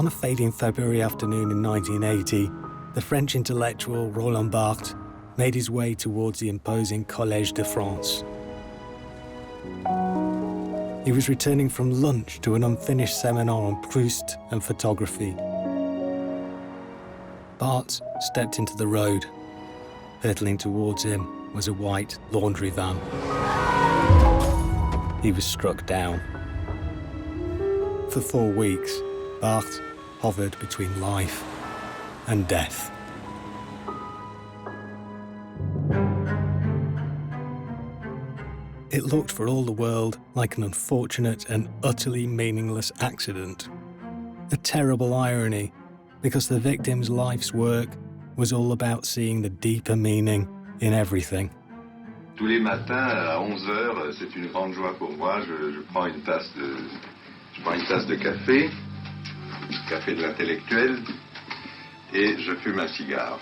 On a fading February afternoon in 1980, the French intellectual Roland Barthes made his way towards the imposing Collège de France. He was returning from lunch to an unfinished seminar on Proust and photography. Barthes stepped into the road. Hurtling towards him was a white laundry van. He was struck down. For 4 weeks, Barthes hovered between life and death. It looked for all the world like an unfortunate and utterly meaningless accident. A terrible irony, because the victim's life's work was all about seeing the deeper meaning in everything. Tous les matins à 11h, c'est une grande joie pour moi. Je prends une tasse de café, café de l'intellectuel, et je fume un cigare.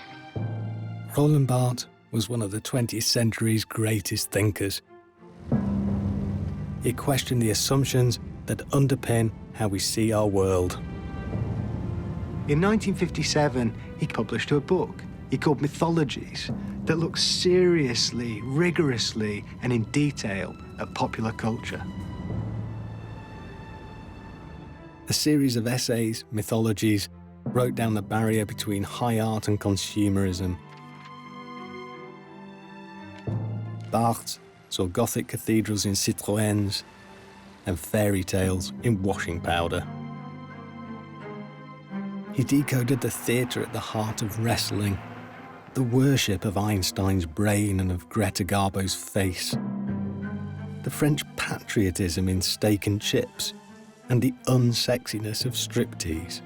Roland Barthes was one of the 20th century's greatest thinkers. He questioned the assumptions that underpin how we see our world. In 1957, he published a book he called Mythologies that looked seriously, rigorously, and in detail at popular culture. A series of essays, Mythologies, broke down the barrier between high art and consumerism. Barthes saw Gothic cathedrals in Citroëns and fairy tales in washing powder. He decoded the theatre at the heart of wrestling, the worship of Einstein's brain and of Greta Garbo's face, the French patriotism in steak and chips, and the unsexiness of striptease.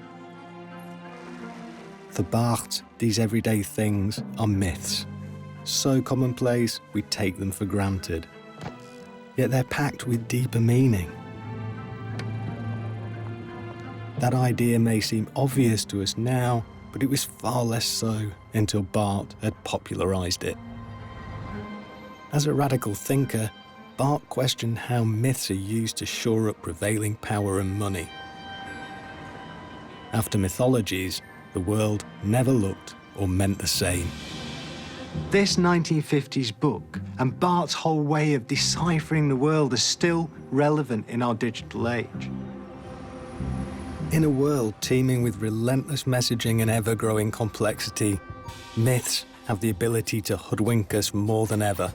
For Barthes, these everyday things are myths. So commonplace, we take them for granted. Yet they're packed with deeper meaning. That idea may seem obvious to us now, but it was far less so until Barthes had popularised it. As a radical thinker, Barthes questioned how myths are used to shore up prevailing power and money. After Mythologies, the world never looked or meant the same. This 1950s book and Barthes' whole way of deciphering the world are still relevant in our digital age. In a world teeming with relentless messaging and ever-growing complexity, myths have the ability to hoodwink us more than ever.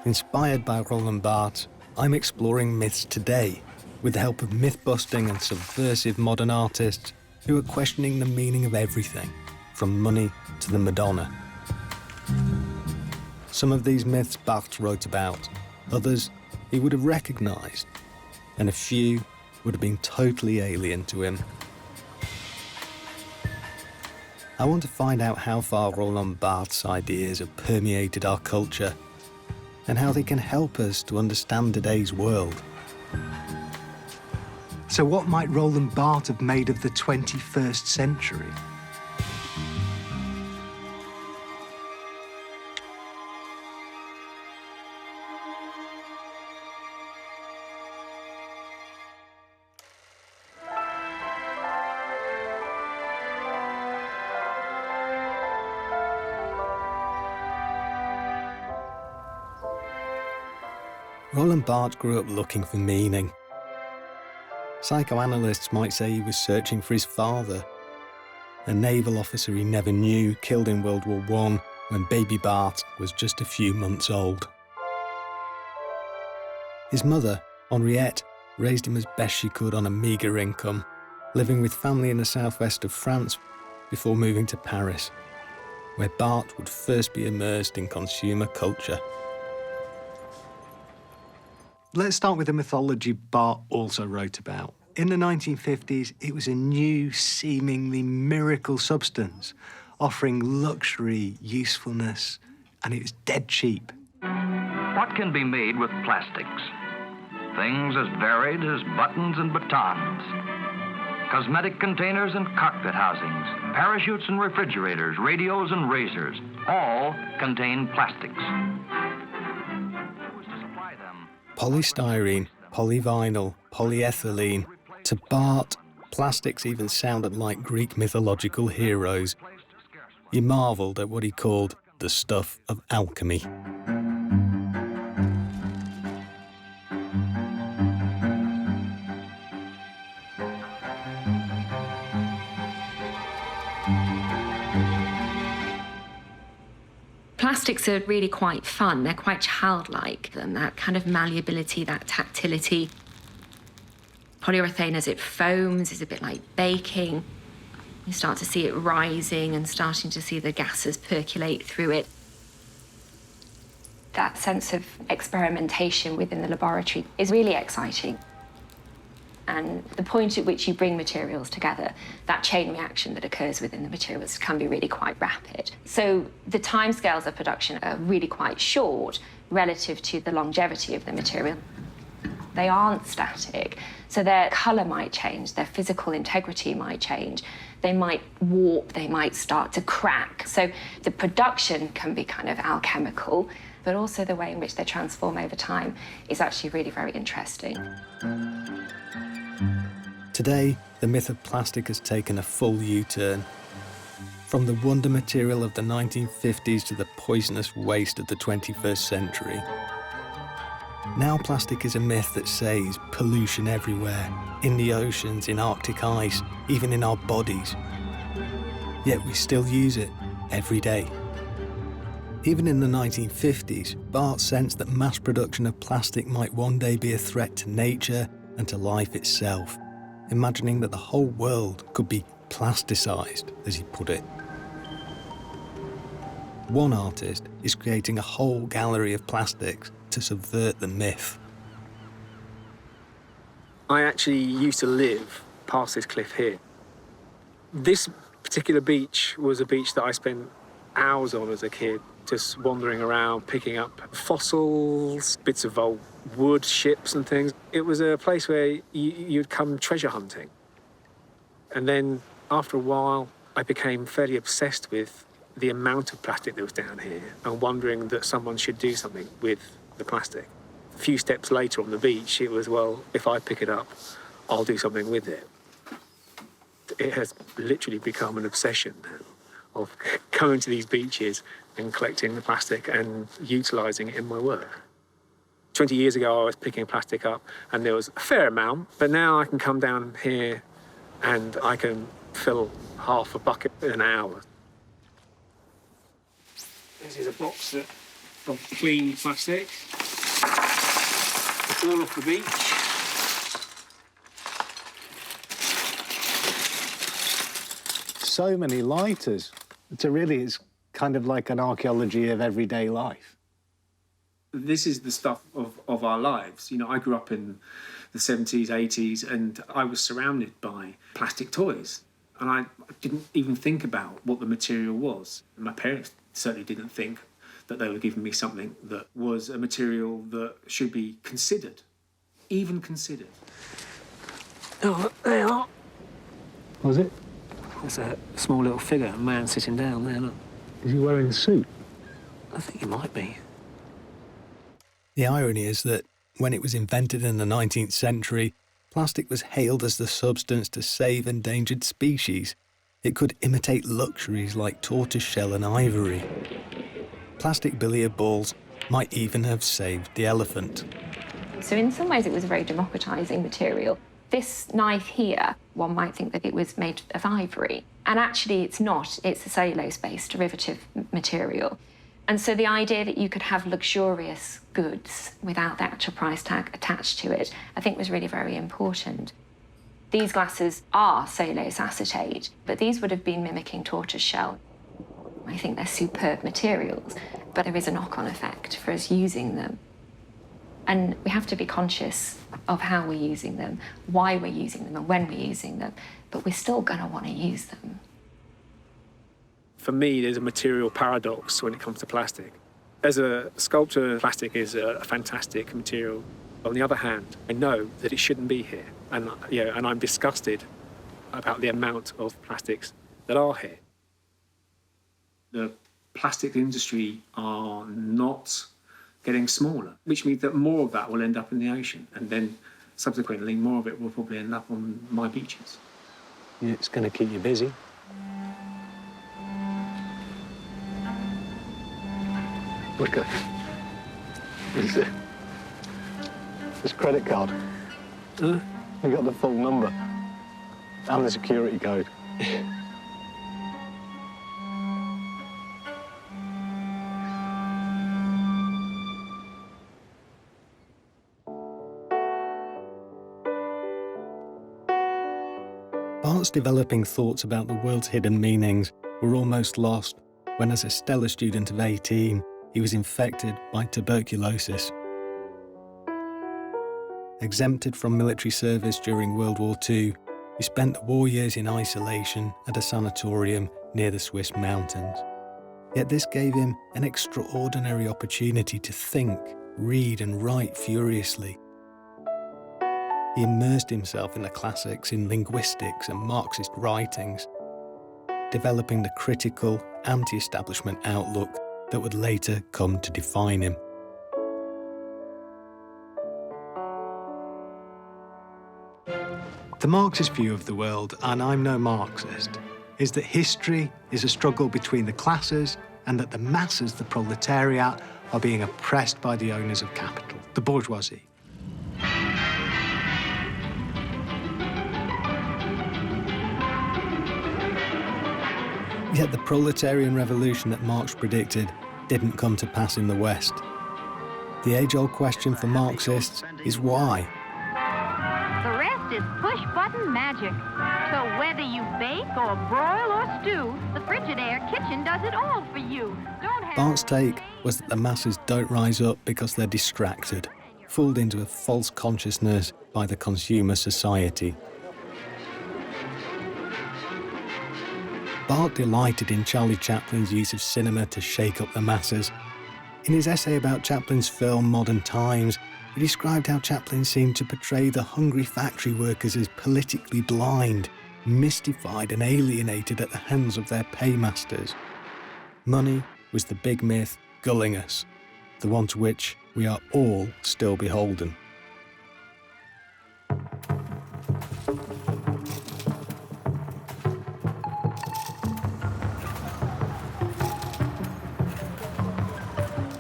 Inspired by Roland Barthes, I'm exploring myths today with the help of myth-busting and subversive modern artists who are questioning the meaning of everything, from money to the Madonna. Some of these myths Barthes wrote about, others he would have recognised, and a few would have been totally alien to him. I want to find out how far Roland Barthes' ideas have permeated our culture and how they can help us to understand today's world. So what might Roland Barthes have made of the 21st century? Roland Barthes grew up looking for meaning. Psychoanalysts might say he was searching for his father, a naval officer he never knew, killed in World War I when baby Barthes was just a few months old. His mother, Henriette, raised him as best she could on a meagre income, living with family in the southwest of France before moving to Paris, where Barthes would first be immersed in consumer culture. Let's start with the mythology Barthes also wrote about. In the 1950s, it was a new, seemingly miracle substance, offering luxury, usefulness, and it was dead cheap. What can be made with plastics? Things as varied as buttons and batons. Cosmetic containers and cockpit housings, parachutes and refrigerators, radios and razors, all contain plastics. Polystyrene, polyvinyl, polyethylene. To Barthes, plastics even sounded like Greek mythological heroes. He marvelled at what he called the stuff of alchemy. Plastics are really quite fun. They're quite childlike, and that kind of malleability, that tactility. Polyurethane, as it foams, is a bit like baking. You start to see it rising and starting to see the gases percolate through it. That sense of experimentation within the laboratory is really exciting. And the point at which you bring materials together, that chain reaction that occurs within the materials can be really quite rapid. So the timescales of production are really quite short relative to the longevity of the material. They aren't static, so their colour might change, their physical integrity might change, they might warp, they might start to crack. So the production can be kind of alchemical, but also the way in which they transform over time is actually really very interesting. Today, the myth of plastic has taken a full U-turn. From the wonder material of the 1950s to the poisonous waste of the 21st century. Now plastic is a myth that says pollution everywhere, in the oceans, in Arctic ice, even in our bodies. Yet we still use it every day. Even in the 1950s, Barthes sensed that mass production of plastic might one day be a threat to nature and to life itself, imagining that the whole world could be plasticized, as he put it. One artist is creating a whole gallery of plastics to subvert the myth. I actually used to live past this cliff here. This particular beach was a beach that I spent hours on as a kid, just wandering around, picking up fossils, bits of old wood, ships and things. It was a place where you'd come treasure hunting. And then after a while, I became fairly obsessed with the amount of plastic that was down here and wondering that someone should do something with the plastic. A few steps later on the beach, it was, well, if I pick it up, I'll do something with it. It has literally become an obsession now of going to these beaches and collecting the plastic and utilising it in my work. 20 years ago, I was picking plastic up and there was a fair amount, but now I can come down here and I can fill half a bucket in an hour. This is a box of clean plastic. It's all off the beach. So many lighters. It's kind of like an archaeology of everyday life. This is the stuff of our lives. You know, I grew up in the 70s, 80s, and I was surrounded by plastic toys. And I didn't even think about what the material was. My parents certainly didn't think that they were giving me something that was a material that should be considered, even considered. Oh, look, they are. Was it? There's a small little figure, a man sitting down there, look. Is he wearing a suit? I think he might be. The irony is that when it was invented in the 19th century, plastic was hailed as the substance to save endangered species. It could imitate luxuries like tortoiseshell and ivory. Plastic billiard balls might even have saved the elephant. So in some ways it was a very democratising material. This knife here, one might think that it was made of ivory. And actually it's not. It's a cellulose-based derivative material. And so the idea that you could have luxurious goods without the actual price tag attached to it, I think was really very important. These glasses are cellulose acetate, but these would have been mimicking tortoiseshell. I think they're superb materials, but there is a knock-on effect for us using them. And we have to be conscious of how we're using them, why we're using them, and when we're using them, but we're still going to want to use them. For me, there's a material paradox when it comes to plastic. As a sculptor, plastic is a fantastic material. On the other hand, I know that it shouldn't be here, and I'm disgusted about the amount of plastics that are here. The plastic industry are not getting smaller, which means that more of that will end up in the ocean, and then subsequently more of it will probably end up on my beaches. It's going to keep you busy. Look at this credit card. You got the full number and the security code. Barthes' developing thoughts about the world's hidden meanings were almost lost when, as a stellar student of 18, he was infected by tuberculosis. Exempted from military service during World War II, he spent the war years in isolation at a sanatorium near the Swiss mountains. Yet this gave him an extraordinary opportunity to think, read and write furiously. He immersed himself in the classics, in linguistics and Marxist writings, developing the critical, anti-establishment outlook that would later come to define him. The Marxist view of the world, and I'm no Marxist, is that history is a struggle between the classes and that the masses, the proletariat, are being oppressed by the owners of capital, the bourgeoisie. Yet the proletarian revolution that Marx predicted didn't come to pass in the West. The age-old question for Marxists is why? The rest is push-button magic. So whether you bake or broil or stew, the Frigidaire kitchen does it all for you. Don't have Barthes' take was that the masses don't rise up because they're distracted, fooled into a false consciousness by the consumer society. Barthes delighted in Charlie Chaplin's use of cinema to shake up the masses. In his essay about Chaplin's film Modern Times, he described how Chaplin seemed to portray the hungry factory workers as politically blind, mystified and alienated at the hands of their paymasters. Money was the big myth gulling us, the one to which we are all still beholden.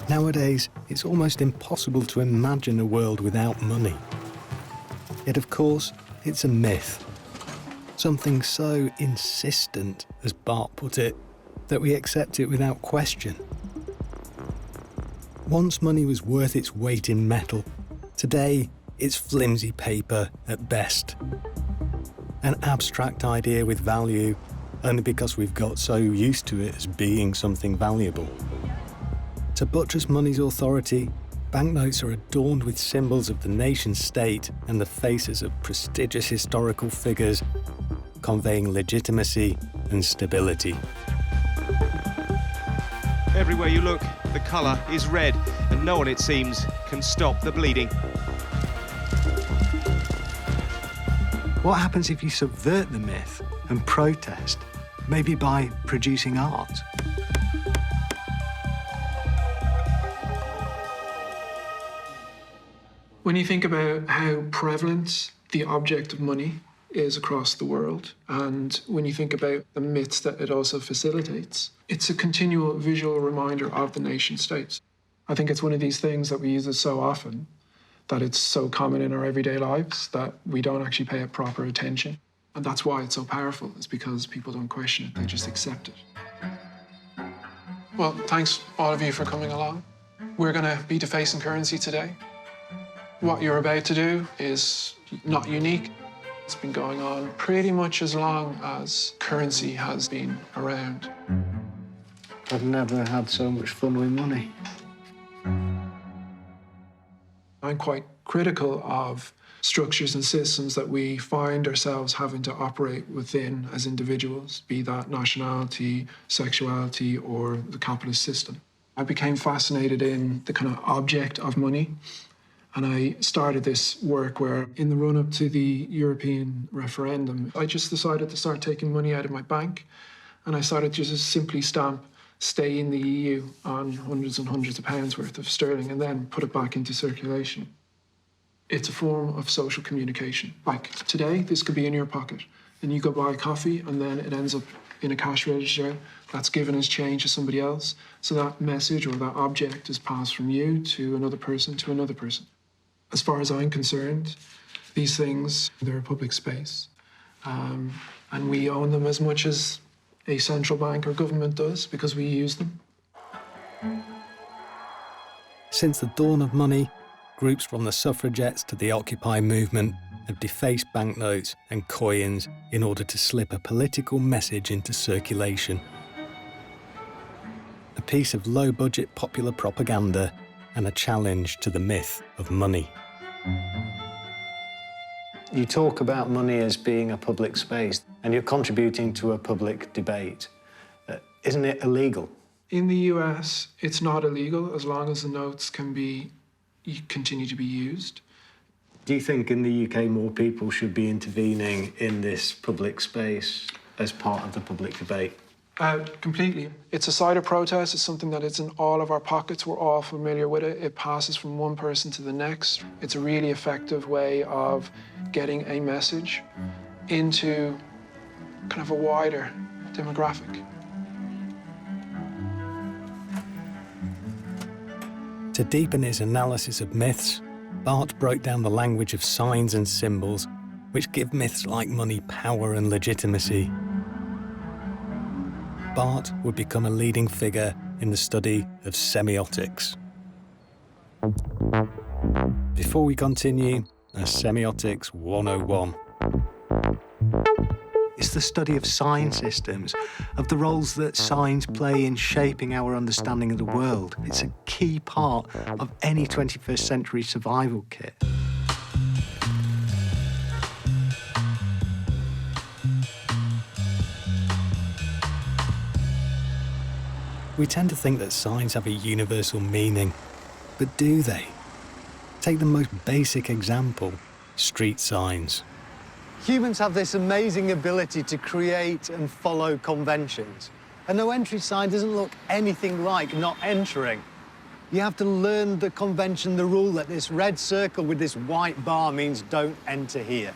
Nowadays, it's almost impossible to imagine a world without money. Yet, of course, it's a myth. Something so insistent, as Barthes put it, that we accept it without question. Once money was worth its weight in metal. Today, it's flimsy paper at best. An abstract idea with value, only because we've got so used to it as being something valuable. To buttress money's authority, banknotes are adorned with symbols of the nation-state and the faces of prestigious historical figures, conveying legitimacy and stability. Everywhere you look, the colour is red, and no one, it seems, can stop the bleeding. What happens if you subvert the myth and protest, maybe by producing art? When you think about how prevalent the object of money is across the world, and when you think about the myths that it also facilitates, it's a continual visual reminder of the nation states. I think it's one of these things that we use it so often that it's so common in our everyday lives that we don't actually pay it proper attention. And that's why it's so powerful, is because people don't question it, they just accept it. Well, thanks all of you for coming along. We're going to be defacing currency today. What you're about to do is not unique. It's been going on pretty much as long as currency has been around. I've never had so much fun with money. I'm quite critical of structures and systems that we find ourselves having to operate within as individuals, be that nationality, sexuality, or the capitalist system. I became fascinated in the kind of object of money. And I started this work where, in the run-up to the European referendum, I just decided to start taking money out of my bank. And I started to just simply stamp "stay in the EU" on hundreds and hundreds of pounds worth of sterling and then put it back into circulation. It's a form of social communication. Like today, this could be in your pocket. Then you go buy coffee, and then it ends up in a cash register that's given as change to somebody else. So that message or that object is passed from you to another person to another person. As far as I'm concerned, these things, they're a public space. And we own them as much as a central bank or government does because we use them. Since the dawn of money, groups from the suffragettes to the Occupy movement have defaced banknotes and coins in order to slip a political message into circulation. A piece of low-budget popular propaganda and a challenge to the myth of money. You talk about money as being a public space, and you're contributing to a public debate. Isn't it illegal? In the US, it's not illegal as long as the notes can continue to be used. Do you think in the UK more people should be intervening in this public space as part of the public debate? Completely. It's a side of protest. It's something that is in all of our pockets. We're all familiar with it. It passes from one person to the next. It's a really effective way of getting a message into kind of a wider demographic. To deepen his analysis of myths, Barthes broke down the language of signs and symbols which give myths like money power and legitimacy. Barthes would become a leading figure in the study of semiotics. Before we continue, a Semiotics 101. It's the study of sign systems, of the roles that signs play in shaping our understanding of the world. It's a key part of any 21st century survival kit. We tend to think that signs have a universal meaning, but do they? Take the most basic example, street signs. Humans have this amazing ability to create and follow conventions. A no-entry sign doesn't look anything like not entering. You have to learn the convention, the rule that this red circle with this white bar means don't enter here.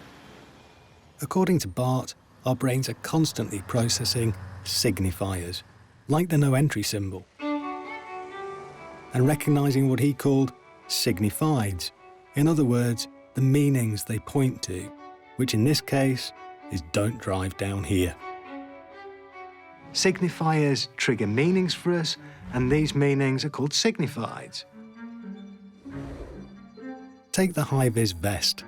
According to Barthes, our brains are constantly processing signifiers, like the no-entry symbol, and recognising what he called signifieds. In other words, the meanings they point to, which in this case is don't drive down here. Signifiers trigger meanings for us, and these meanings are called signifieds. Take the high-vis vest.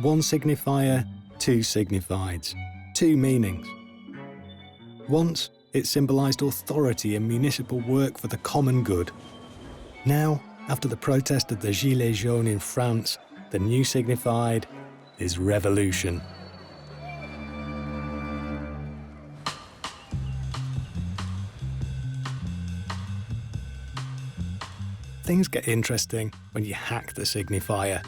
One signifier, two signifieds, two meanings. Once, it symbolised authority and municipal work for the common good. Now, after the protest of the Gilets jaunes in France, the new signified is revolution. Things get interesting when you hack the signifier.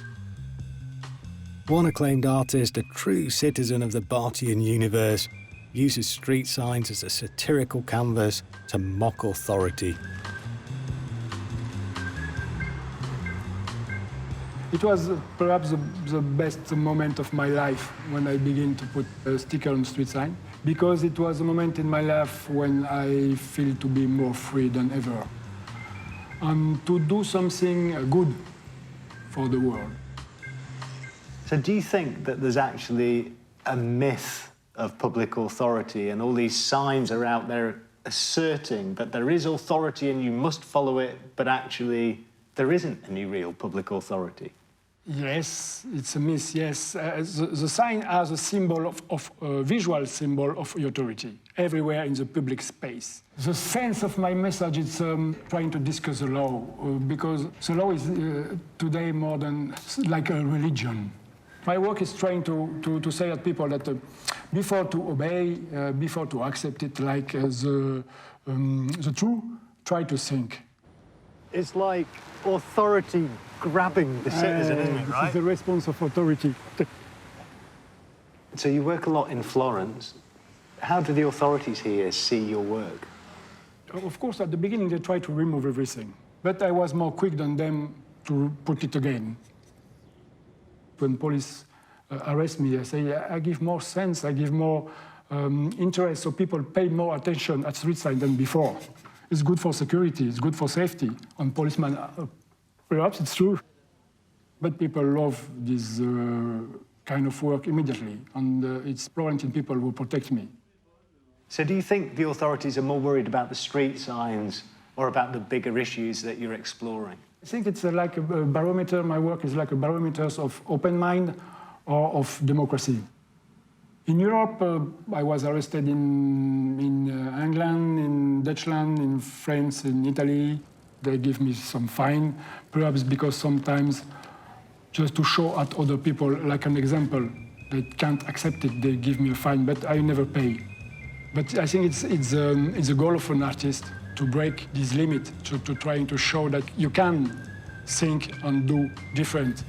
One acclaimed artist, a true citizen of the Barthian universe, uses street signs as a satirical canvas to mock authority. It was perhaps the best moment of my life when I began to put a sticker on street sign, because it was a moment in my life when I feel to be more free than ever, and to do something good for the world. So do you think that there's actually a myth of public authority, and all these signs are out there asserting that there is authority and you must follow it, but actually there isn't any real public authority? Yes, it's a myth, yes. The sign has a symbol a visual symbol of authority everywhere in the public space. The sense of my message is trying to discuss the law, because the law is today more than like a religion. My work is trying to say to people that before to obey, before to accept it like the truth, try to think. It's like authority grabbing the citizen, isn't it, right? This is the response of authority. So you work a lot in Florence. How do the authorities here see your work? Of course, at the beginning, they tried to remove everything. But I was more quick than them to put it again. When police arrest me, I say, I give more sense, I give more interest, so people pay more attention at street sign than before. It's good for security, it's good for safety. And policemen, perhaps it's true. But people love this kind of work immediately, and it's Florentine people who protect me. So do you think the authorities are more worried about the street signs or about the bigger issues that you're exploring? I think it's like a barometer. My work is like a barometer of open mind or of democracy. In Europe, I was arrested in England, in Dutchland, in France, in Italy. They give me some fine, perhaps because sometimes just to show at other people, like an example, they can't accept it, they give me a fine, but I never pay. But I think it's a goal of an artist to break this limit, to trying to show that you can think and do different.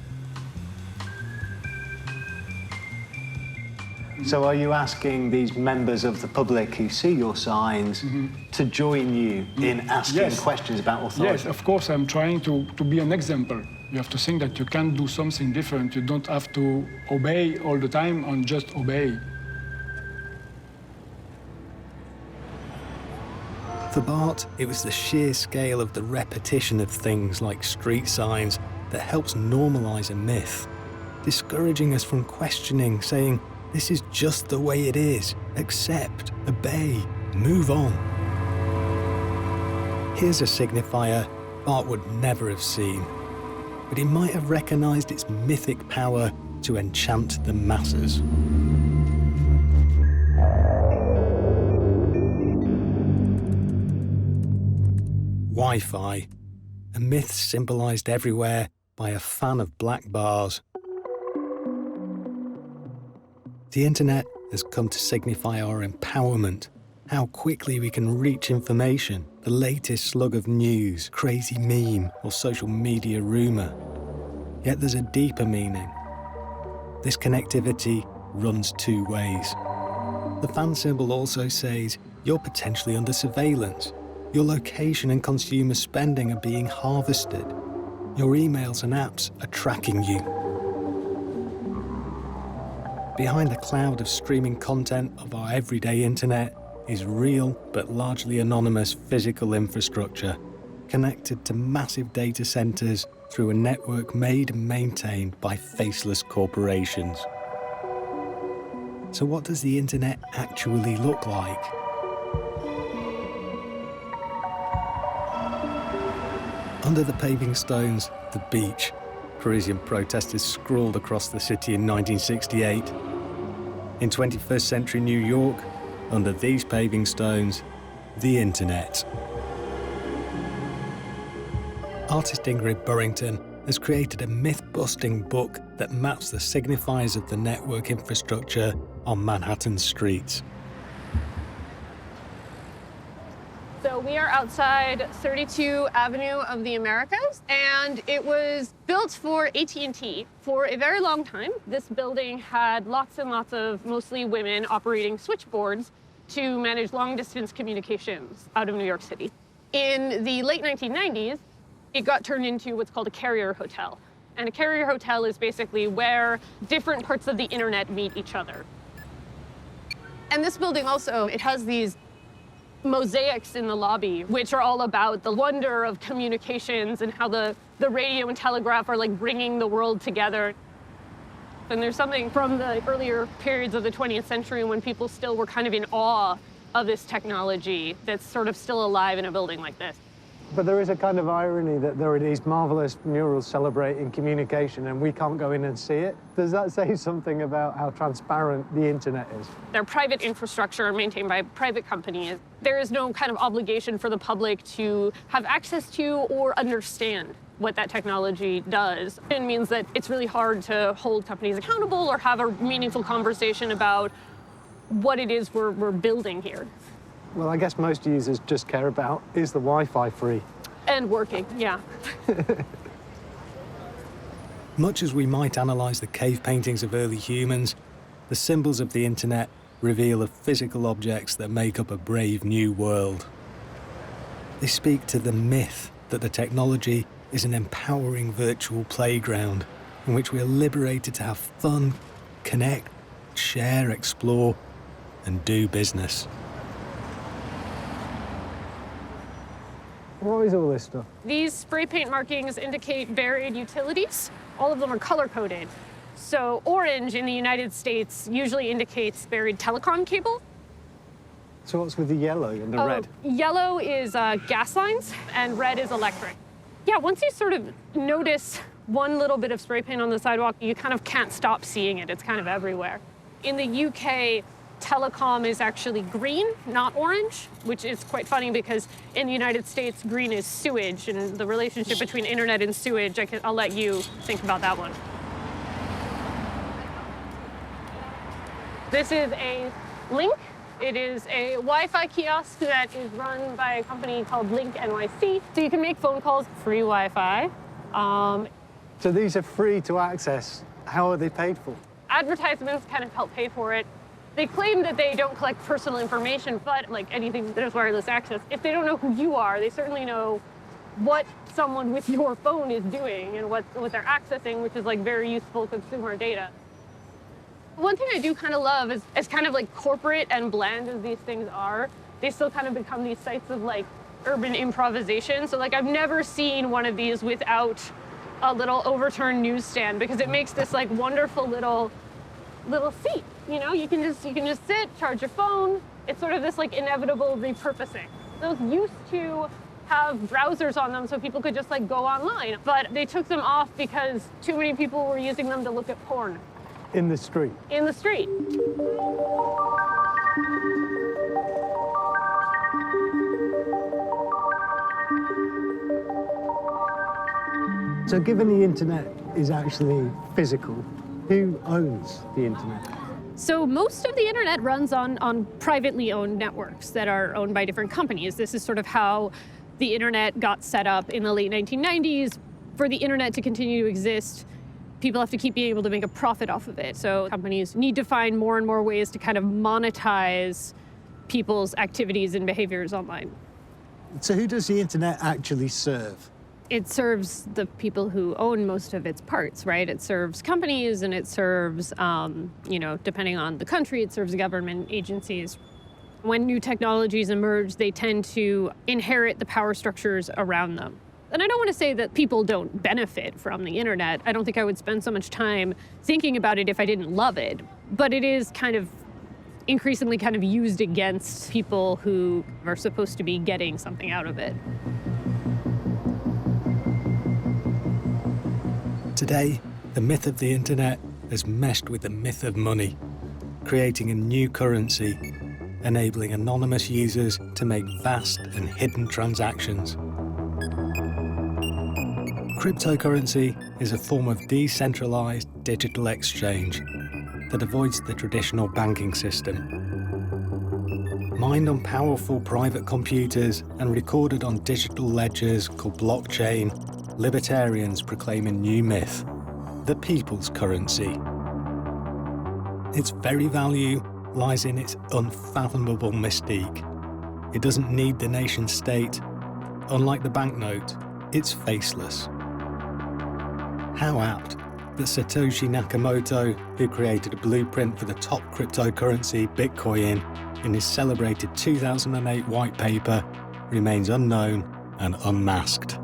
So are you asking these members of the public who see your signs to join you in asking questions about authority? Yes, of course, I'm trying to be an example. You have to think that you can do something different. You don't have to obey all the time and just obey. For Barthes, it was the sheer scale of the repetition of things like street signs that helps normalise a myth, discouraging us from questioning, saying, this is just the way it is. Accept, obey, move on. Here's a signifier Barthes would never have seen, but he might have recognised its mythic power to enchant the masses. Wi-Fi, a myth symbolised everywhere by a fan of black bars. The internet has come to signify our empowerment, how quickly we can reach information, the latest slug of news, crazy meme, or social media rumour. Yet there's a deeper meaning. This connectivity runs two ways. The fan symbol also says you're potentially under surveillance. Your location and consumer spending are being harvested. Your emails and apps are tracking you. Behind the cloud of streaming content of our everyday internet is real but largely anonymous physical infrastructure, connected to massive data centres through a network made and maintained by faceless corporations. So what does the internet actually look like? Under the paving stones, the beach. Parisian protesters scrawled across the city in 1968. In 21st century New York, under these paving stones, the internet. Artist Ingrid Burrington has created a myth-busting book that maps the signifiers of the network infrastructure on Manhattan's streets. So we are outside 32 Avenue of the Americas, and it was built for AT&T for a very long time. This building had lots and lots of mostly women operating switchboards to manage long-distance communications out of New York City. In the late 1990s, it got turned into what's called a carrier hotel. And a carrier hotel is basically where different parts of the internet meet each other. And this building also, it has these mosaics in the lobby, which are all about the wonder of communications and how the radio and telegraph are like bringing the world together. And there's something from the earlier periods of the 20th century when people still were kind of in awe of this technology that's sort of still alive in a building like this. But there is a kind of irony that there are these marvellous murals celebrating communication and we can't go in and see it. Does that say something about how transparent the internet is? They're private infrastructure maintained by private companies. There is no kind of obligation for the public to have access to or understand what that technology does. It means that it's really hard to hold companies accountable or have a meaningful conversation about what it is we're building here. Well, I guess most users just care about, is the Wi-Fi free? And working, yeah. Much as we might analyse the cave paintings of early humans, the symbols of the internet reveal the physical objects that make up a brave new world. They speak to the myth that the technology is an empowering virtual playground, in which we are liberated to have fun, connect, share, explore, and do business. What is all this stuff? These spray paint markings indicate varied utilities. All of them are color-coded. So orange in the United States usually indicates buried telecom cable. So what's with the yellow and the red? Yellow is gas lines, and red is electric. Yeah, once you sort of notice one little bit of spray paint on the sidewalk, you kind of can't stop seeing it. It's kind of everywhere. In the UK, telecom is actually green, not orange, which is quite funny because in the United States, green is sewage, and the relationship between internet and sewage, I'll let you think about that one. This is a Link. It is a Wi-Fi kiosk that is run by a company called Link NYC. So you can make phone calls, free Wi-Fi. So these are free to access. How are they paid for? Advertisements kind of help pay for it. They claim that they don't collect personal information, but like anything that has wireless access, if they don't know who you are, they certainly know what someone with your phone is doing and what they're accessing, which is like very useful consumer data. One thing I do kind of love is, as kind of like corporate and bland as these things are, they still kind of become these sites of like urban improvisation. So like I've never seen one of these without a little overturned newsstand, because it makes this like wonderful little seat. You know, you can just sit, charge your phone. It's sort of this like inevitable repurposing. Those used to have browsers on them so people could just like go online, but they took them off because too many people were using them to look at porn. In the street? In the street. So given the internet is actually physical, who owns the internet? So most of the internet runs on privately owned networks that are owned by different companies. This is sort of how the internet got set up in the late 1990s. For the internet to continue to exist, people have to keep being able to make a profit off of it. So companies need to find more and more ways to kind of monetize people's activities and behaviors online. So who does the internet actually serve? It serves the people who own most of its parts, right? It serves companies, and it serves, depending on the country, it serves government agencies. When new technologies emerge, they tend to inherit the power structures around them. And I don't want to say that people don't benefit from the internet. I don't think I would spend so much time thinking about it if I didn't love it. But it is kind of increasingly kind of used against people who are supposed to be getting something out of it. Today, the myth of the internet has meshed with the myth of money, creating a new currency, enabling anonymous users to make vast and hidden transactions. Cryptocurrency is a form of decentralized digital exchange that avoids the traditional banking system. Mined on powerful private computers and recorded on digital ledgers called blockchain, libertarians proclaim a new myth, the people's currency. Its very value lies in its unfathomable mystique. It doesn't need the nation state. Unlike the banknote, it's faceless. How apt that Satoshi Nakamoto, who created a blueprint for the top cryptocurrency, Bitcoin, in his celebrated 2008 white paper, remains unknown and unmasked.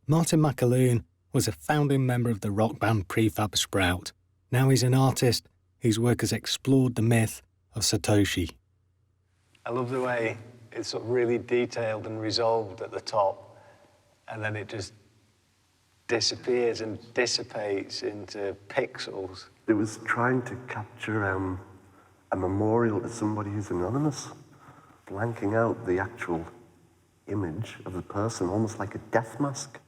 Martin McAloon was a founding member of the rock band Prefab Sprout. Now he's an artist whose work has explored the myth of Satoshi. I love the way it's sort of really detailed and resolved at the top, and then it just disappears and dissipates into pixels. It was trying to capture a memorial to somebody who's anonymous, blanking out the actual image of the person, almost like a death mask.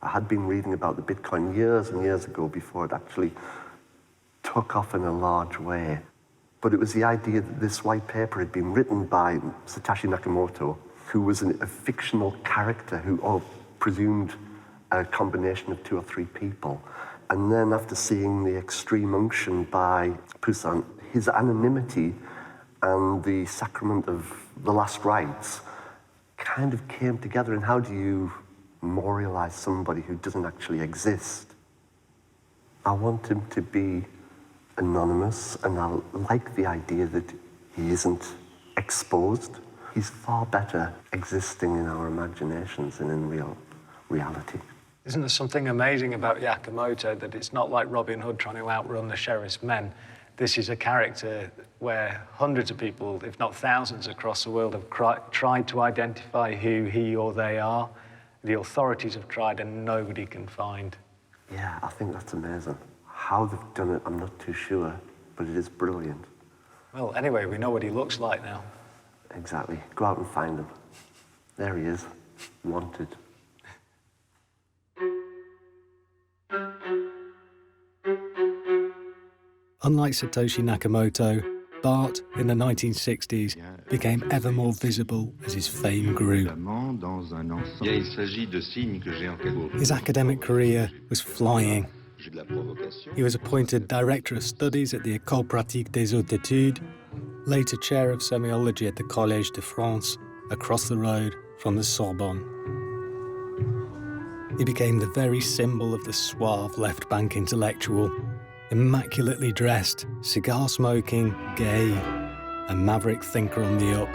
I had been reading about the Bitcoin years and years ago before it actually took off in a large way. But it was the idea that this white paper had been written by Satoshi Nakamoto, who was a fictional character who all presumed a combination of 2 or 3 people. And then after seeing the extreme unction by Poussin, his anonymity and the sacrament of the last rites kind of came together. And how do you memorialize somebody who doesn't actually exist? I want him to be anonymous, and I like the idea that he isn't exposed. He's far better existing in our imaginations than in reality. Isn't there something amazing about Yakamoto, that it's not like Robin Hood trying to outrun the sheriff's men? This is a character where hundreds of people, if not thousands across the world, have tried to identify who he or they are. The authorities have tried and nobody can find. Yeah, I think that's amazing. How they've done it, I'm not too sure, but it is brilliant. Well, anyway, we know what he looks like now. Exactly. Go out and find him. There he is, wanted. Unlike Satoshi Nakamoto, Barthes, in the 1960s, became ever more visible as his fame grew. His academic career was flying. He was appointed Director of Studies at the École Pratique des Hautes Études, later Chair of Semiology at the Collège de France, across the road from the Sorbonne. He became the very symbol of the suave left-bank intellectual, immaculately dressed, cigar-smoking, gay, a maverick thinker on the up.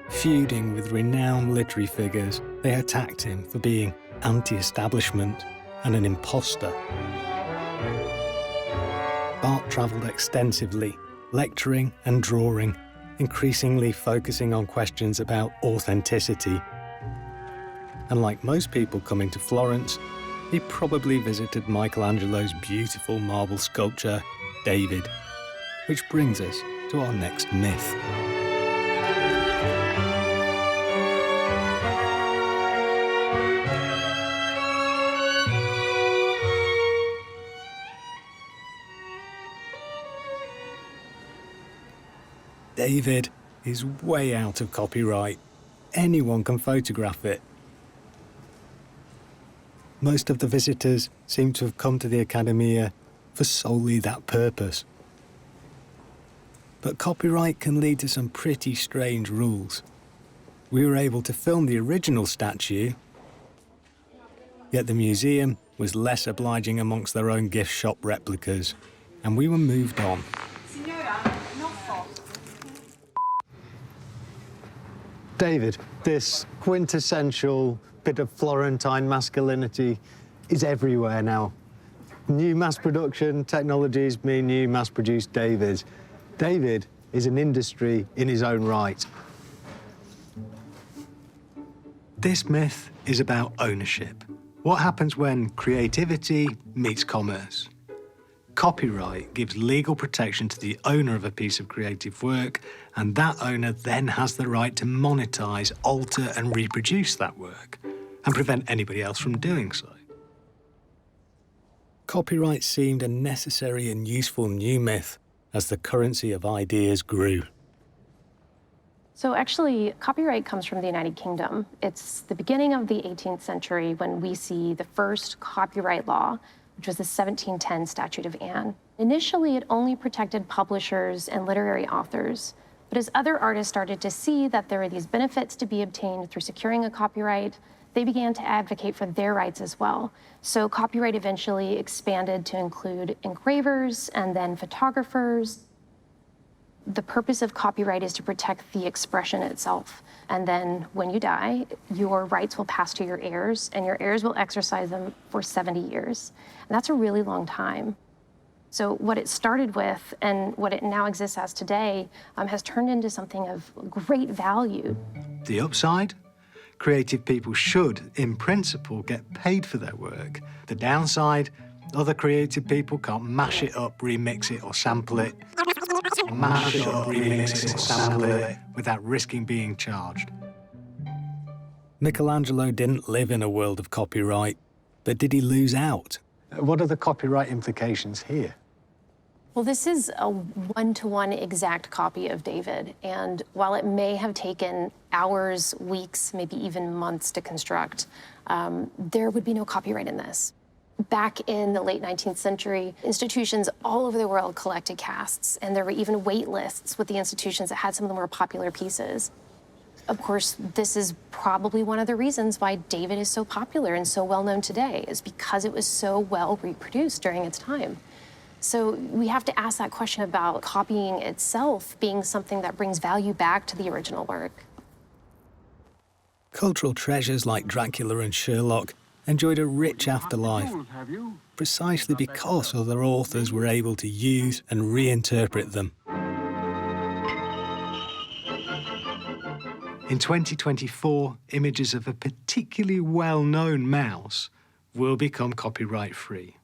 Feuding with renowned literary figures, they attacked him for being anti-establishment and an imposter. Barthes travelled extensively, lecturing and drawing, increasingly focusing on questions about authenticity. And like most people coming to Florence, he probably visited Michelangelo's beautiful marble sculpture, David, which brings us to our next myth. David is way out of copyright. Anyone can photograph it. Most of the visitors seem to have come to the Accademia for solely that purpose. But copyright can lead to some pretty strange rules. We were able to film the original statue, yet the museum was less obliging amongst their own gift shop replicas, and we were moved on. David, this quintessential bit of Florentine masculinity is everywhere now. New mass production technologies mean new mass-produced Davids. David is an industry in his own right. This myth is about ownership. What happens when creativity meets commerce? Copyright gives legal protection to the owner of a piece of creative work, and that owner then has the right to monetize, alter, and reproduce that work, and prevent anybody else from doing so. Copyright seemed a necessary and useful new myth as the currency of ideas grew. So actually, copyright comes from the United Kingdom. It's the beginning of the 18th century when we see the first copyright law, which was the 1710 Statute of Anne. Initially, it only protected publishers and literary authors, but as other artists started to see that there were these benefits to be obtained through securing a copyright, they began to advocate for their rights as well. So copyright eventually expanded to include engravers and then photographers. The purpose of copyright is to protect the expression itself. And then when you die, your rights will pass to your heirs, and your heirs will exercise them for 70 years. And that's a really long time. So what it started with and what it now exists as today has turned into something of great value. The upside? Creative people should, in principle, get paid for their work. The downside? Other creative people can't mash it up, remix it, or sample it. Mash it up, remix it, or sample it without risking being charged. Michelangelo didn't live in a world of copyright, but did he lose out? What are the copyright implications here? Well, this is a one-to-one exact copy of David, and while it may have taken hours, weeks, maybe even months to construct, there would be no copyright in this. Back in the late 19th century, institutions all over the world collected casts, and there were even wait lists with the institutions that had some of the more popular pieces. Of course, this is probably one of the reasons why David is so popular and so well known today, is because it was so well reproduced during its time. So we have to ask that question about copying itself being something that brings value back to the original work. Cultural treasures like Dracula and Sherlock enjoyed a rich afterlife, precisely because other authors were able to use and reinterpret them. In 2024, images of a particularly well-known mouse will become copyright-free.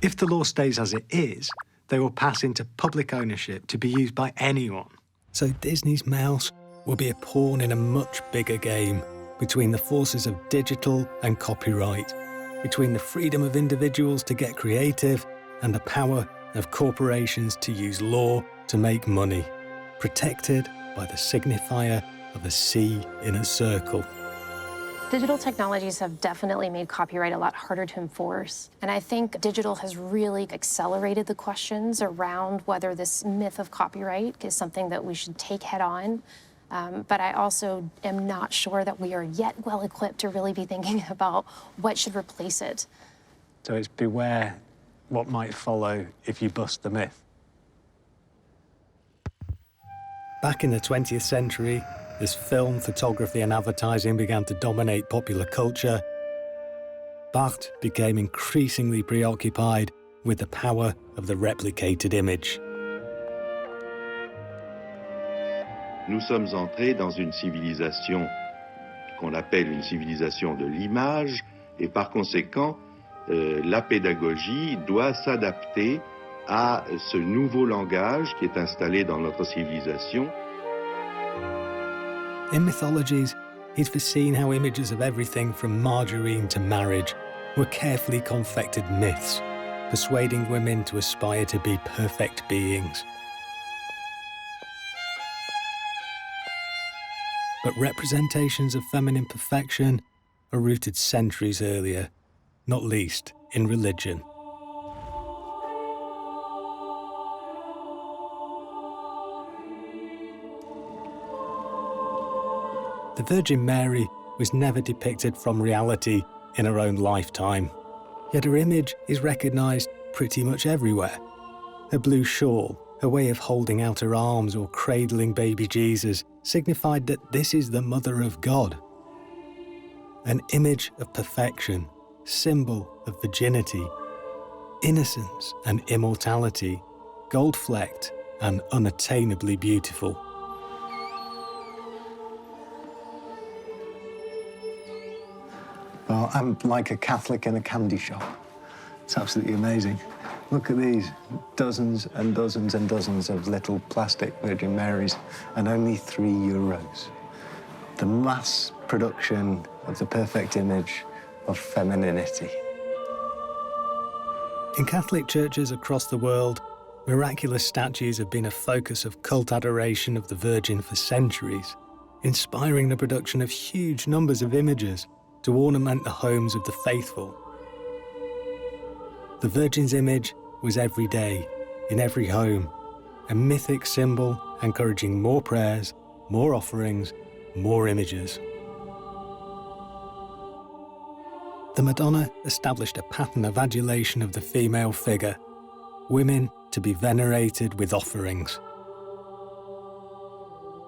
If the law stays as it is, they will pass into public ownership to be used by anyone. So Disney's mouse will be a pawn in a much bigger game between the forces of digital and copyright, between the freedom of individuals to get creative and the power of corporations to use law to make money, protected by the signifier of a C in a circle. Digital technologies have definitely made copyright a lot harder to enforce. And I think digital has really accelerated the questions around whether this myth of copyright is something that we should take head on. But I also am not sure that we are yet well equipped to really be thinking about what should replace it. So it's beware what might follow if you bust the myth. Back in the 20th century, as film, photography and advertising began to dominate popular culture, Barthes became increasingly preoccupied with the power of the replicated image. Nous sommes entrés dans une civilisation qu'on appelle une civilisation de l'image, et par conséquent, la pédagogie doit s'adapter à ce nouveau langage qui est installé dans notre civilisation. In Mythologies, he's foreseen how images of everything from margarine to marriage were carefully confected myths, persuading women to aspire to be perfect beings. But representations of feminine perfection are rooted centuries earlier, not least in religion. The Virgin Mary was never depicted from reality in her own lifetime, yet her image is recognised pretty much everywhere. Her blue shawl, her way of holding out her arms or cradling baby Jesus, signified that this is the Mother of God. An image of perfection, symbol of virginity, innocence and immortality, gold-flecked and unattainably beautiful. Well, I'm like a Catholic in a candy shop. It's absolutely amazing. Look at these, dozens and dozens and dozens of little plastic Virgin Marys, and only €3. The mass production of the perfect image of femininity. In Catholic churches across the world, miraculous statues have been a focus of cult adoration of the Virgin for centuries, inspiring the production of huge numbers of images to ornament the homes of the faithful. The Virgin's image was every day, in every home, a mythic symbol encouraging more prayers, more offerings, more images. The Madonna established a pattern of adulation of the female figure, women to be venerated with offerings.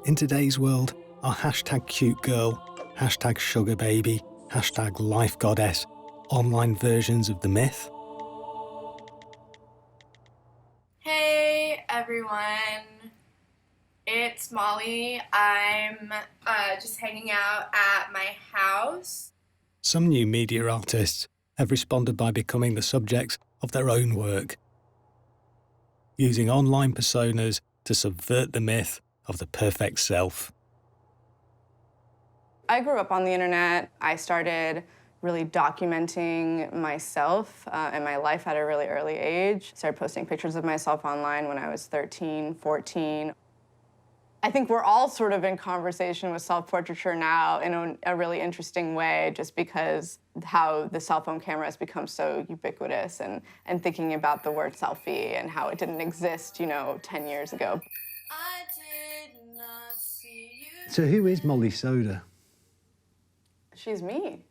In today's world, our hashtag cute girl, hashtag sugar baby, hashtag life goddess, online versions of the myth? Hey everyone, it's Molly. I'm just hanging out at my house. Some new media artists have responded by becoming the subjects of their own work, using online personas to subvert the myth of the perfect self. I grew up on the internet. I started really documenting myself and my life at a really early age. Started posting pictures of myself online when I was 13, 14. I think we're all sort of in conversation with self-portraiture now in a really interesting way, just because how the cell phone camera has become so ubiquitous, and thinking about the word selfie and how it didn't exist, 10 years ago. I did not see you. So who is Molly Soda? She's me.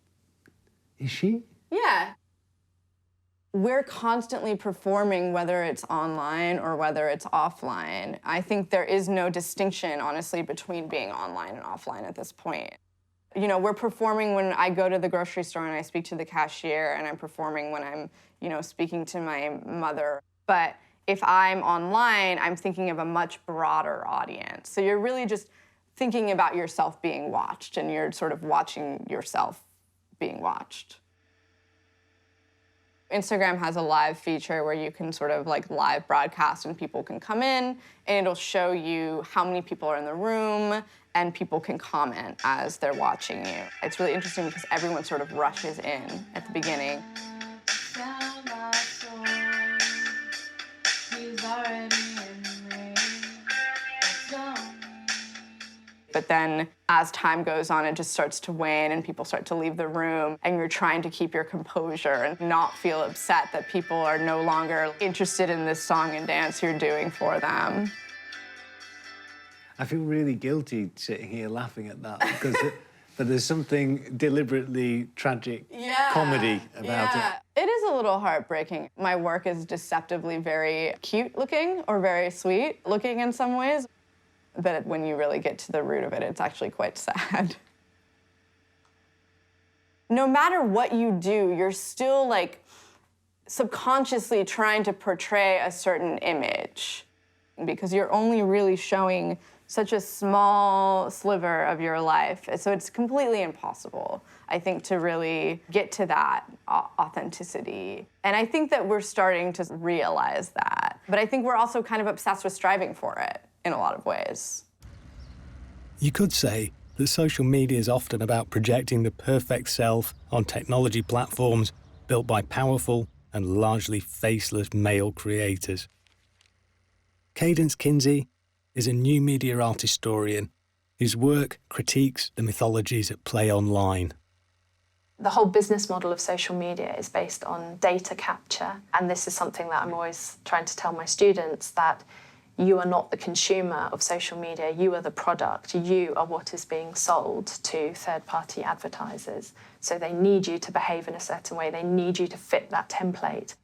Is she? Yeah. We're constantly performing, whether it's online or whether it's offline. I think there is no distinction, honestly, between being online and offline at this point. We're performing when I go to the grocery store and I speak to the cashier, and I'm performing when I'm, speaking to my mother. But if I'm online, I'm thinking of a much broader audience. So you're really just thinking about yourself being watched, and you're sort of watching yourself being watched. Instagram has a live feature where you can sort of live broadcast, and people can come in and it'll show you how many people are in the room, and people can comment as they're watching you. It's really interesting because everyone sort of rushes in at the beginning. But then as time goes on, it just starts to wane and people start to leave the room, and you're trying to keep your composure and not feel upset that people are no longer interested in this song and dance you're doing for them. I feel really guilty sitting here laughing at that because but there's something deliberately tragic comedy about it. It is a little heartbreaking. My work is deceptively very cute looking or very sweet looking in some ways. But when you really get to the root of it, it's actually quite sad. No matter what you do, you're still subconsciously trying to portray a certain image, because you're only really showing such a small sliver of your life. So it's completely impossible, I think, to really get to that authenticity. And I think that we're starting to realize that. But I think we're also kind of obsessed with striving for it in a lot of ways. You could say that social media is often about projecting the perfect self on technology platforms built by powerful and largely faceless male creators. Cadence Kinsey is a new media art historian whose work critiques the mythologies at play online. The whole business model of social media is based on data capture, and this is something that I'm always trying to tell my students, that you are not the consumer of social media, you are the product. You are what is being sold to third-party advertisers. So they need you to behave in a certain way, they need you to fit that template.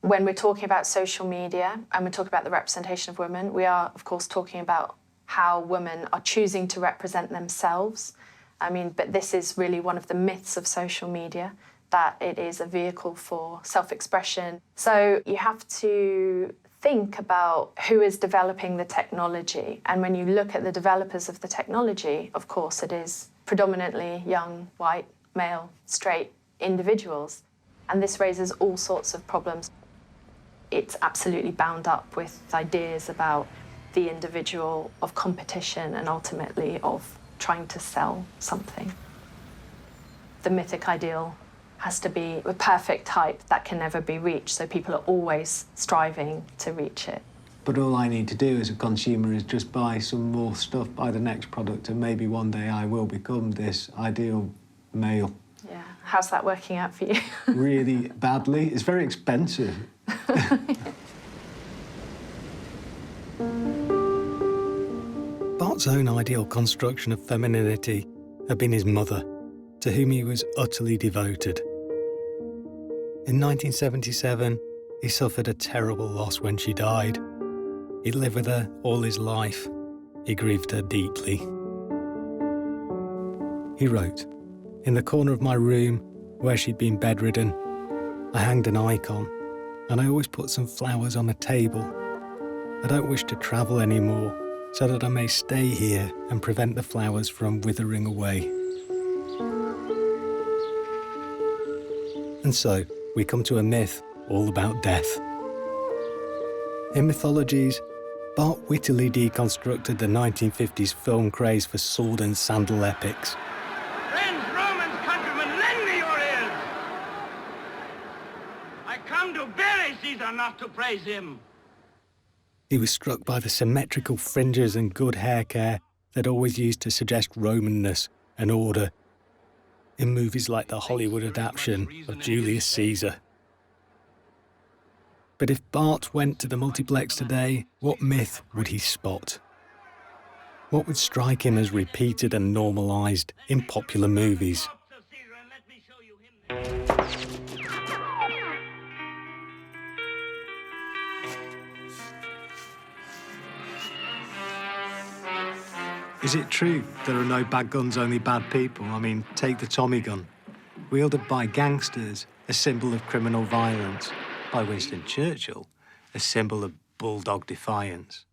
When we're talking about social media and we're talking about the representation of women, we are, of course, talking about how women are choosing to represent themselves. But this is really one of the myths of social media, that it is a vehicle for self-expression. So you have to think about who is developing the technology. And when you look at the developers of the technology, of course, it is predominantly young, white, male, straight individuals. And this raises all sorts of problems. It's absolutely bound up with ideas about the individual, of competition, and ultimately of trying to sell something. The mythic ideal has to be a perfect type that can never be reached, so people are always striving to reach it. But all I need to do as a consumer is just buy some more stuff, buy the next product, and maybe one day I will become this ideal male. Yeah. How's that working out for you? Really badly. It's very expensive. Barthes' own ideal construction of femininity had been his mother, to whom he was utterly devoted. In 1977, he suffered a terrible loss when she died. He lived with her all his life. He grieved her deeply. He wrote, "In the corner of my room, where she'd been bedridden, I hanged an icon, and I always put some flowers on a table. I don't wish to travel anymore, so that I may stay here and prevent the flowers from withering away." And so, we come to a myth all about death. In Mythologies, Barthes wittily deconstructed the 1950s film craze for sword and sandal epics. Friends, Romans, countrymen, lend me your ears! I come to bury Caesar, not to praise him. He was struck by the symmetrical fringes and good hair care that always used to suggest Romanness and order in movies like the Hollywood adaptation of Julius Caesar. But if Barthes went to the multiplex today, what myth would he spot? What would strike him as repeated and normalised in popular movies? Is it true there are no bad guns, only bad people? I mean, take the Tommy gun. Wielded by gangsters, a symbol of criminal violence. By Winston Churchill, a symbol of bulldog defiance.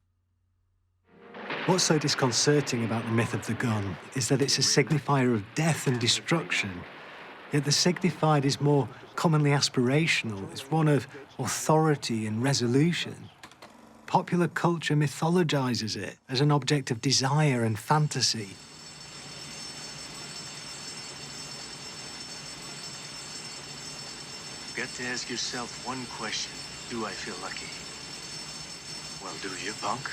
What's so disconcerting about the myth of the gun is that it's a signifier of death and destruction. Yet the signified is more commonly aspirational. It's one of authority and resolution. Popular culture mythologizes it as an object of desire and fantasy. You've got to ask yourself one question. Do I feel lucky? Well, do you, punk?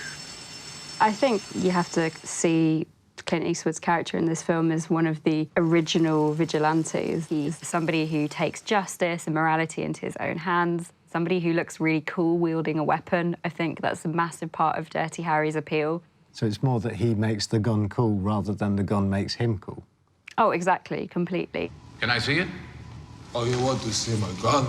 I think you have to see Clint Eastwood's character in this film as one of the original vigilantes. He's somebody who takes justice and morality into his own hands. Somebody who looks really cool wielding a weapon. I think that's a massive part of Dirty Harry's appeal. So it's more that he makes the gun cool rather than the gun makes him cool? Oh, exactly, completely. Can I see it? Oh, you want to see my gun?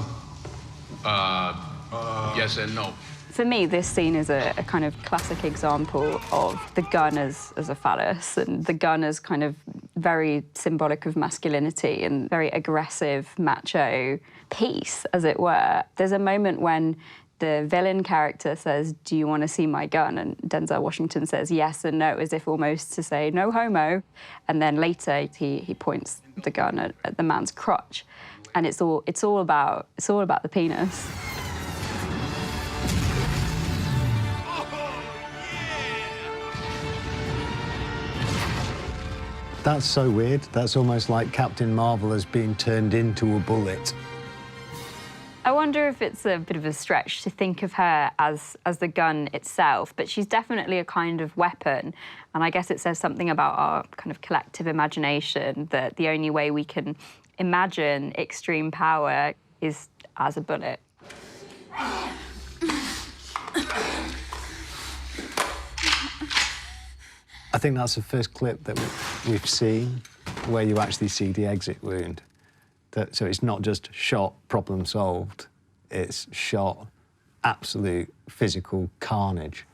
Yes and no. For me, this scene is a kind of classic example of the gun as a phallus, and the gun as kind of very symbolic of masculinity and very aggressive, macho piece, as it were. There's a moment when the villain character says, "Do you want to see my gun?" And Denzel Washington says yes and no, as if almost to say, no homo. And then later, he points the gun at the man's crotch. And it's all about the penis. That's so weird. That's almost like Captain Marvel has been turned into a bullet. I wonder if it's a bit of a stretch to think of her as the gun itself, but she's definitely a kind of weapon. And I guess it says something about our kind of collective imagination, that the only way we can imagine extreme power is as a bullet. I think that's the first clip that we've seen where you actually see the exit wound. So it's not just shot, problem solved. It's shot, absolute physical carnage.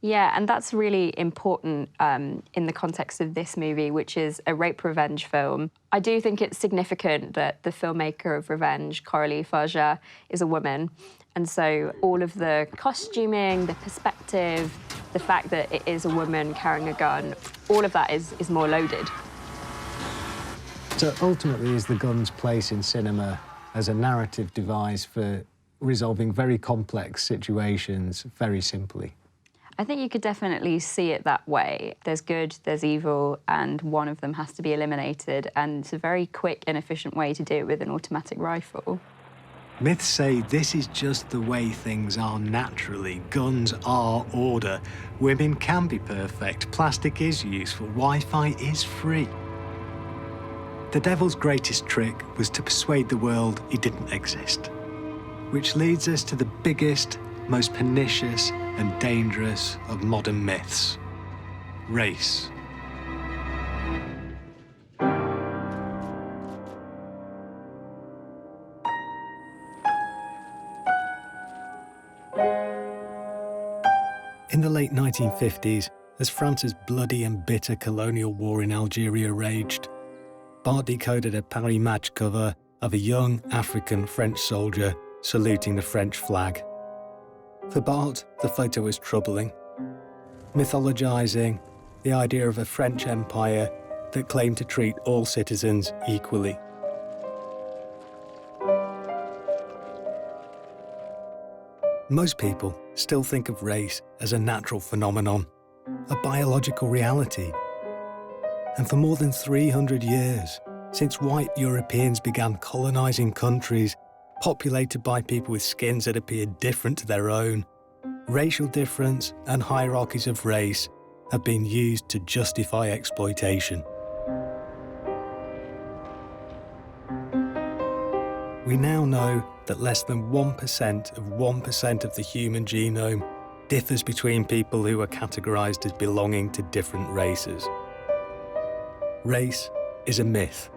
Yeah, and that's really important in the context of this movie, which is a rape revenge film. I do think it's significant that the filmmaker of Revenge, Coralie Farja, is a woman. And so all of the costuming, the perspective, the fact that it is a woman carrying a gun, all of that is more loaded. So ultimately, is the gun's place in cinema as a narrative device for resolving very complex situations very simply? I think you could definitely see it that way. There's good, there's evil, and one of them has to be eliminated, and it's a very quick and efficient way to do it with an automatic rifle. Myths say this is just the way things are naturally. Guns are order. Women can be perfect. Plastic is useful. Wi-Fi is free. The devil's greatest trick was to persuade the world he didn't exist. Which leads us to the biggest, most pernicious and dangerous of modern myths: race. In the late 1950s, as France's bloody and bitter colonial war in Algeria raged, Barthes decoded a Paris Match cover of a young African French soldier saluting the French flag. For Barthes, the photo was troubling, mythologizing the idea of a French empire that claimed to treat all citizens equally. Most people still think of race as a natural phenomenon, a biological reality. And for more than 300 years, since white Europeans began colonizing countries populated by people with skins that appeared different to their own, racial difference and hierarchies of race have been used to justify exploitation. We now know that less than 1% of the human genome differs between people who are categorised as belonging to different races. Race is a myth,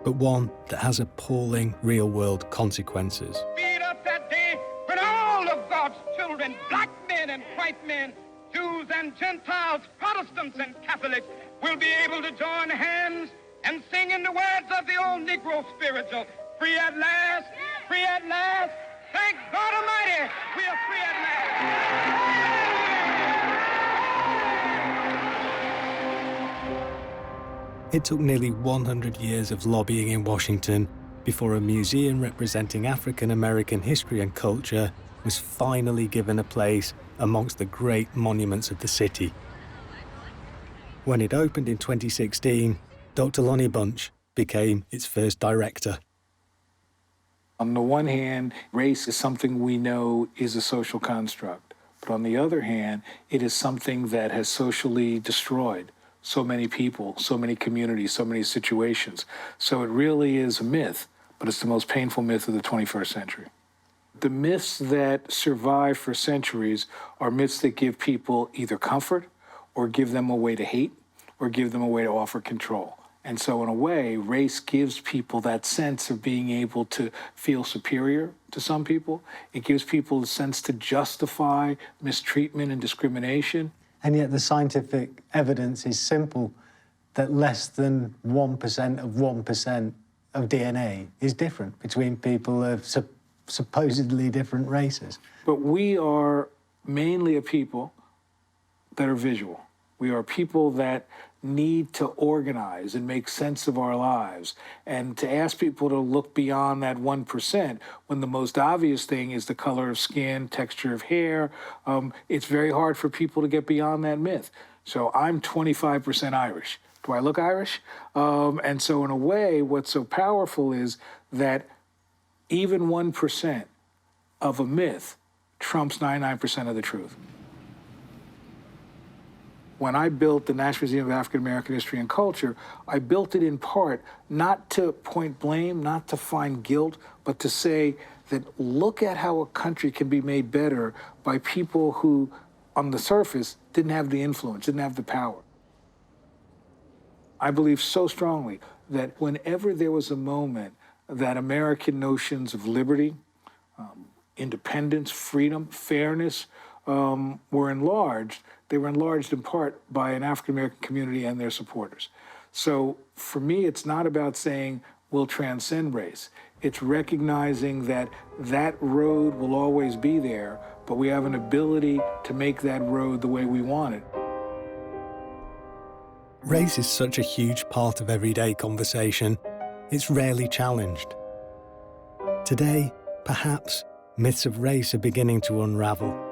but one that has appalling real-world consequences. Speed up that day when all of God's children, black men and white men, Jews and Gentiles, Protestants and Catholics, will be able to join hands and sing in the words of the old Negro spiritual, free at last, free at last. Thank God Almighty, we are free at last. It took nearly 100 years of lobbying in Washington before a museum representing African American history and culture was finally given a place amongst the great monuments of the city. When it opened in 2016, Dr. Lonnie Bunch became its first director. On the one hand, race is something we know is a social construct. But on the other hand, it is something that has socially destroyed so many people, so many communities, so many situations. So it really is a myth, but it's the most painful myth of the 21st century. The myths that survive for centuries are myths that give people either comfort or give them a way to hate or give them a way to offer control. And so in a way, race gives people that sense of being able to feel superior to some people. It gives people a sense to justify mistreatment and discrimination. And yet the scientific evidence is simple, that less than 1% of 1% of DNA is different between people of supposedly different races. But we are mainly a people that are visual. We are people that need to organize and make sense of our lives. And to ask people to look beyond that 1%, when the most obvious thing is the color of skin, texture of hair, it's very hard for people to get beyond that myth. So I'm 25% Irish. Do I look Irish? And so in a way, what's so powerful is that even 1% of a myth trumps 99% of the truth. When I built the National Museum of African American History and Culture, I built it in part not to point blame, not to find guilt, but to say that look at how a country can be made better by people who, on the surface, didn't have the influence, didn't have the power. I believe so strongly that whenever there was a moment that American notions of liberty, independence, freedom, fairness were enlarged, they were enlarged in part by an African-American community and their supporters. So for me, it's not about saying we'll transcend race. It's recognizing that that road will always be there, but we have an ability to make that road the way we want it. Race is such a huge part of everyday conversation, it's rarely challenged. Today, perhaps, myths of race are beginning to unravel.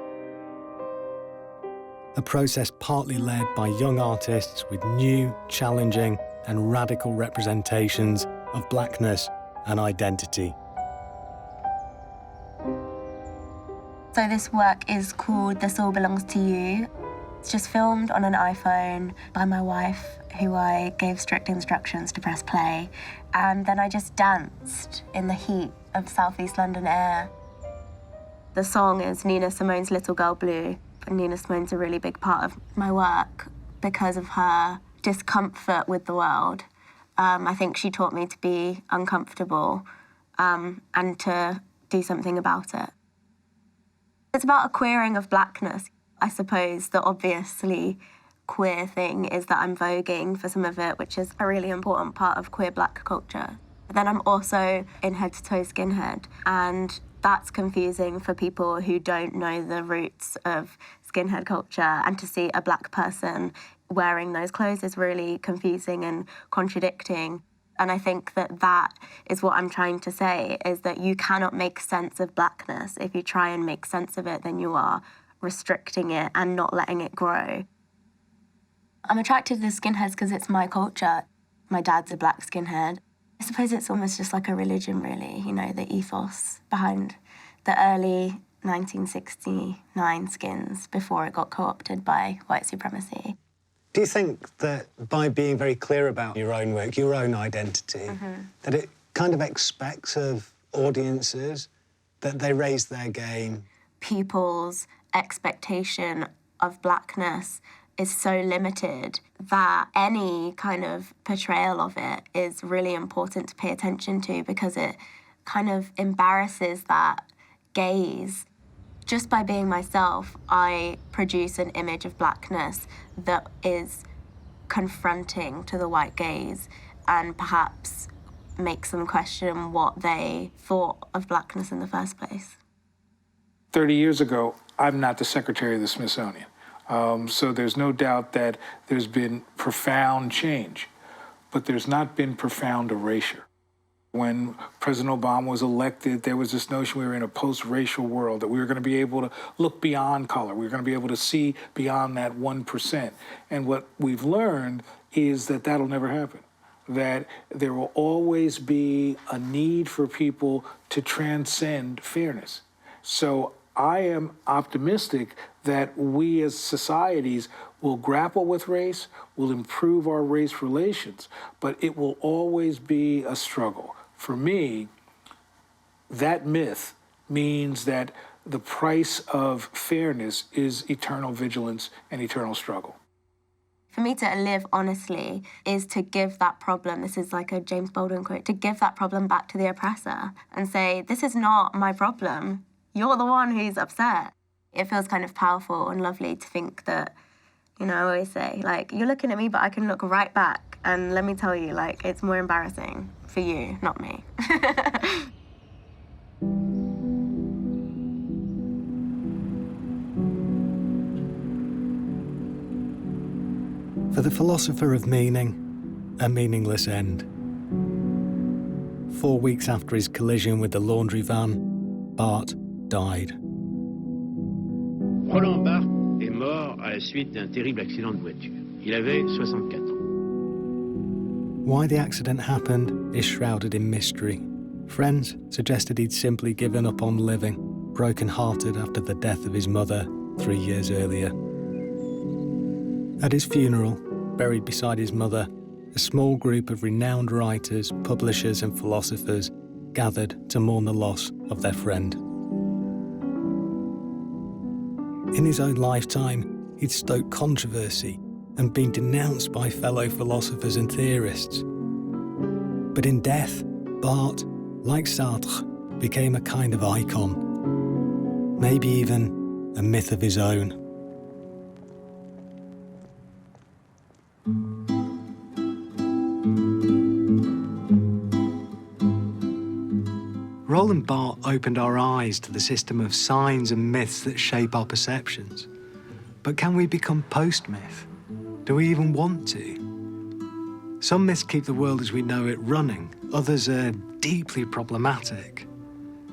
A process partly led by young artists with new, challenging and radical representations of blackness and identity. So this work is called This All Belongs to You. It's just filmed on an iPhone by my wife, who I gave strict instructions to press play. And then I just danced in the heat of Southeast London air. The song is Nina Simone's Little Girl Blue. And Nina Simone's a really big part of my work because of her discomfort with the world. I think she taught me to be uncomfortable and to do something about it. It's about a queering of blackness. I suppose the obviously queer thing is that I'm voguing for some of it, which is a really important part of queer black culture. But then I'm also in head-to-toe skinhead, and that's confusing for people who don't know the roots of skinhead culture, and to see a black person wearing those clothes is really confusing and contradicting. And I think that that is what I'm trying to say, is that you cannot make sense of blackness. If you try and make sense of it, then you are restricting it and not letting it grow. I'm attracted to the skinheads because it's my culture. My dad's a black skinhead. I suppose it's almost just like a religion, really, you know, the ethos behind the early 1969 skins before it got co-opted by white supremacy. Do you think that by being very clear about your own work, your own identity, that it kind of expects of audiences that they raise their game? People's expectation of blackness is so limited that any kind of portrayal of it is really important to pay attention to, because it kind of embarrasses that gaze. Just by being myself, I produce an image of blackness that is confronting to the white gaze and perhaps makes them question what they thought of blackness in the first place. 30 years ago, I'm not the secretary of the Smithsonian. So there's no doubt that there's been profound change, but there's not been profound erasure. When President Obama was elected, there was this notion we were in a post-racial world, that we were going to be able to look beyond color. We were going to be able to see beyond that 1%. And what we've learned is that that'll never happen, that there will always be a need for people to transcend fairness. So I am optimistic that we as societies will grapple with race, will improve our race relations, but it will always be a struggle. For me, that myth means that the price of fairness is eternal vigilance and eternal struggle. For me to live honestly is to give that problem, this is like a James Baldwin quote, to give that problem back to the oppressor and say, this is not my problem. You're the one who's upset. It feels kind of powerful and lovely to think that, you know, I always say, like, you're looking at me, but I can look right back. And let me tell you, like, it's more embarrassing for you, not me. For the philosopher of meaning, a meaningless end. 4 weeks after his collision with the laundry van, Barthes died. Roland Barthes est mort à la suite d'un terrible accident de voiture. Il avait 64 ans. Why the accident happened is shrouded in mystery. Friends suggested he'd simply given up on living, broken-hearted after the death of his mother 3 years earlier. At his funeral, buried beside his mother, a small group of renowned writers, publishers and philosophers gathered to mourn the loss of their friend. In his own lifetime, he'd stoked controversy and been denounced by fellow philosophers and theorists. But in death, Barthes, like Sartre, became a kind of icon, maybe even a myth of his own. Roland Barthes opened our eyes to the system of signs and myths that shape our perceptions. But can we become post-myth? Do we even want to? Some myths keep the world as we know it running. Others are deeply problematic.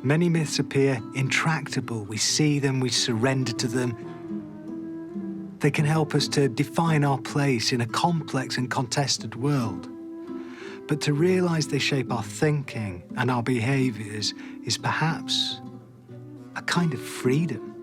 Many myths appear intractable. We see them, we surrender to them. They can help us to define our place in a complex and contested world. But to realise they shape our thinking and our behaviours is perhaps a kind of freedom.